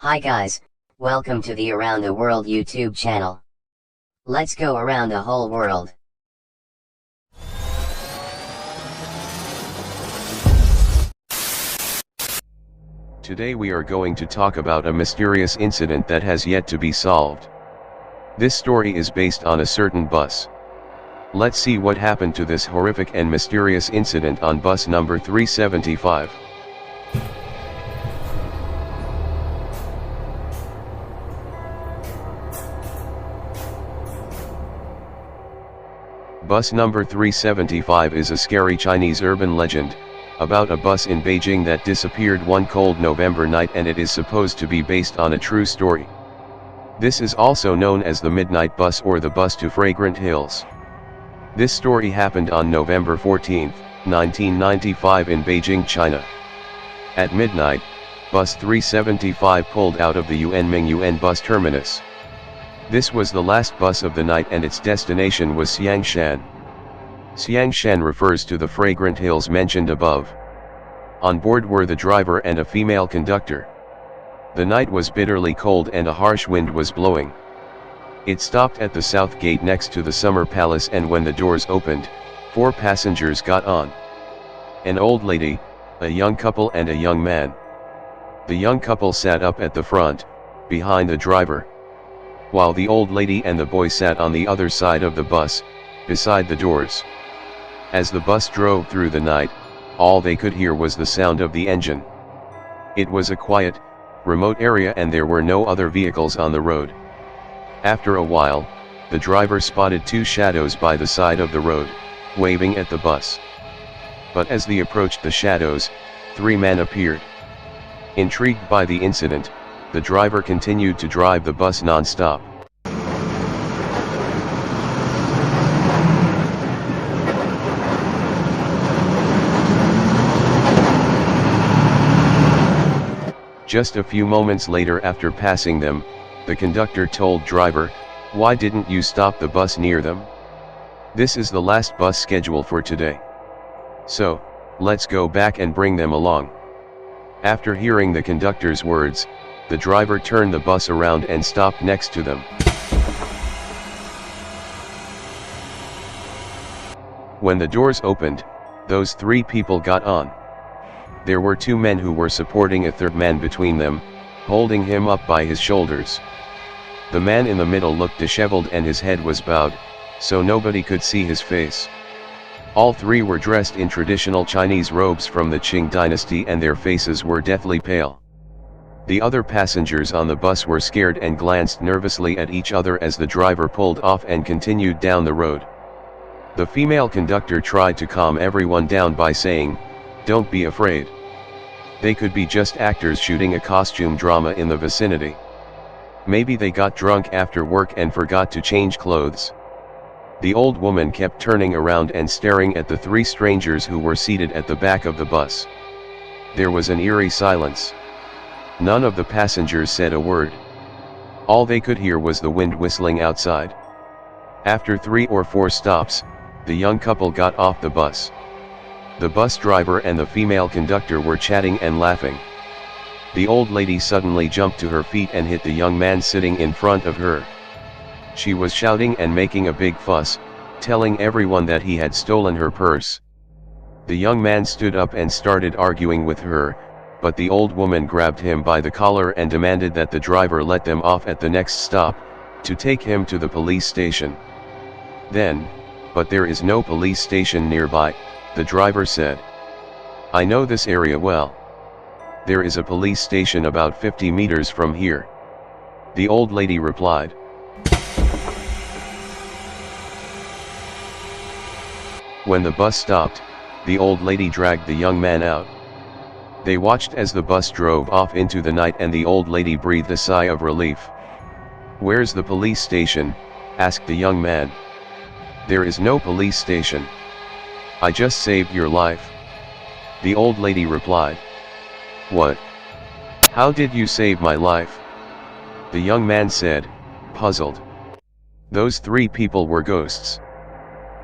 Hi guys, welcome to the Around the World YouTube channel. Let's go around the whole world. Today we are going to talk about a mysterious incident that has yet to be solved. This story is based on a certain bus. Let's see what happened to this horrific and mysterious incident on bus number 375. Bus number 375 is a scary Chinese urban legend, about a bus in Beijing that disappeared one cold November night, and it is supposed to be based on a true story. This is also known as the Midnight Bus or the Bus to Fragrant Hills. This story happened on November 14, 1995 in Beijing, China. At midnight, bus 375 pulled out of the Yuanming Yuan bus terminus. This was the last bus of the night and its destination was Xiangshan. Xiangshan refers to the fragrant hills mentioned above. On board were the driver and a female conductor. The night was bitterly cold and a harsh wind was blowing. It stopped at the south gate next to the summer palace, and when the doors opened, 4 passengers got on. An old lady, a young couple and a young man. The young couple sat up at the front, behind the driver, while the old lady and the boy sat on the other side of the bus, beside the doors. As the bus drove through the night, all they could hear was the sound of the engine. It was a quiet, remote area and there were no other vehicles on the road. After a while, the driver spotted 2 shadows by the side of the road, waving at the bus. But as they approached the shadows, 3 men appeared. Intrigued by the incident, the driver continued to drive the bus non-stop. Just a few moments later, after passing them, the conductor told driver, "Why didn't you stop the bus near them? This is the last bus schedule for today. So, let's go back and bring them along." After hearing the conductor's words, the driver turned the bus around and stopped next to them. When the doors opened, those 3 people got on. There were 2 men who were supporting a 3rd man between them, holding him up by his shoulders. The man in the middle looked disheveled and his head was bowed, so nobody could see his face. All 3 were dressed in traditional Chinese robes from the Qing dynasty and their faces were deathly pale. The other passengers on the bus were scared and glanced nervously at each other as the driver pulled off and continued down the road. The female conductor tried to calm everyone down by saying, "Don't be afraid. They could be just actors shooting a costume drama in the vicinity. Maybe they got drunk after work and forgot to change clothes." The old woman kept turning around and staring at the 3 strangers who were seated at the back of the bus. There was an eerie silence. None of the passengers said a word. All they could hear was the wind whistling outside. After 3 or 4 stops, the young couple got off the bus. The bus driver and the female conductor were chatting and laughing. The old lady suddenly jumped to her feet and hit the young man sitting in front of her. She was shouting and making a big fuss, telling everyone that he had stolen her purse. The young man stood up and started arguing with her, but the old woman grabbed him by the collar and demanded that the driver let them off at the next stop, to take him to the police station. Then, "But there is no police station nearby," the driver said. "I know this area well. There is a police station about 50 meters from here," the old lady replied. When the bus stopped, the old lady dragged the young man out. They watched as the bus drove off into the night and the old lady breathed a sigh of relief. "Where's the police station?" asked the young man. "There is no police station. I just saved your life," the old lady replied. "What? How did you save my life?" the young man said, puzzled. "Those 3 people were ghosts,"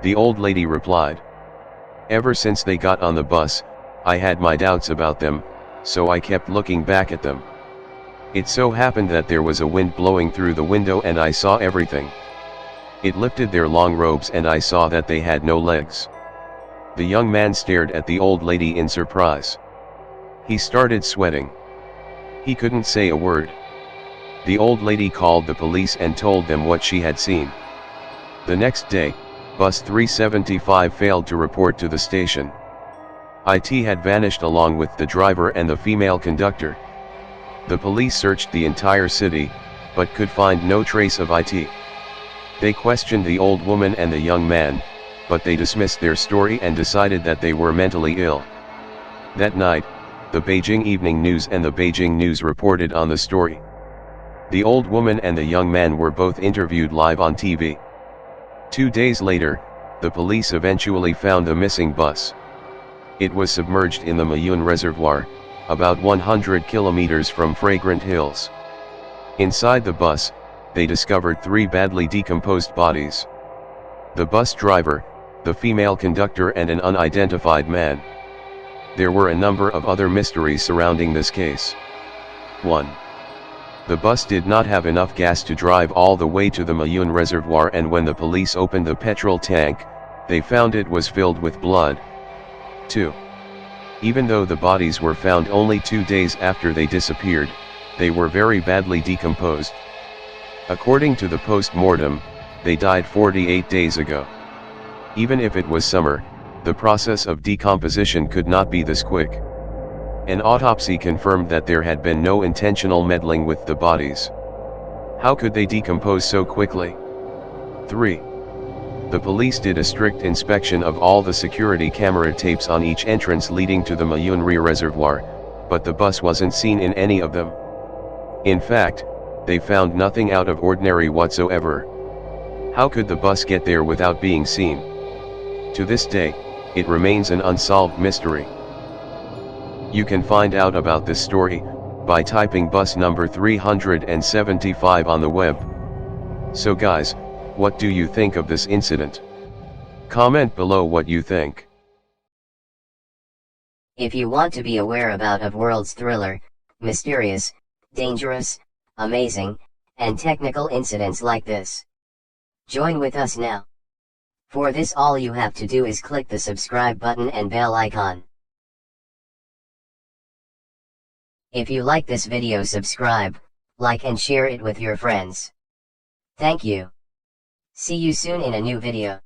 the old lady replied. "Ever since they got on the bus, I had my doubts about them, so I kept looking back at them. It so happened that there was a wind blowing through the window and I saw everything. It lifted their long robes and I saw that they had no legs. The young man stared at the old lady in surprise. He started sweating. He couldn't say a word. The old lady called the police and told them what she had seen. The next day, bus 375 failed to report to the station. It had vanished along with the driver and the female conductor. The police searched the entire city, but could find no trace of it. They questioned the old woman and the young man, but they dismissed their story and decided that they were mentally ill. That night, the Beijing Evening News and the Beijing News reported on the story. The old woman and the young man were both interviewed live on TV. 2 days later, the police eventually found the missing bus. It was submerged in the Mayun Reservoir, about 100 kilometers from Fragrant Hills. Inside the bus, they discovered 3 badly decomposed bodies. The bus driver, the female conductor and an unidentified man. There were a number of other mysteries surrounding this case. 1. The bus did not have enough gas to drive all the way to the Mayun Reservoir, and when the police opened the petrol tank, they found it was filled with blood. 2. Even though the bodies were found only 2 days after they disappeared, they were very badly decomposed. According to the post-mortem, they died 48 days ago. Even if it was summer, the process of decomposition could not be this quick. An autopsy confirmed that there had been no intentional meddling with the bodies. How could they decompose so quickly? 3. The police did a strict inspection of all the security camera tapes on each entrance leading to the Mayunri Reservoir, but the bus wasn't seen in any of them. In fact, they found nothing out of ordinary whatsoever. How could the bus get there without being seen? To this day, it remains an unsolved mystery. You can find out about this story by typing bus number 375 on the web. So guys, what do you think of this incident? Comment below what you think. If you want to be aware about of world's thriller, mysterious, dangerous, amazing, and technical incidents like this, join with us now. For this, all you have to do is click the subscribe button and bell icon. If you like this video, subscribe, like and share it with your friends. Thank you. See you soon in a new video.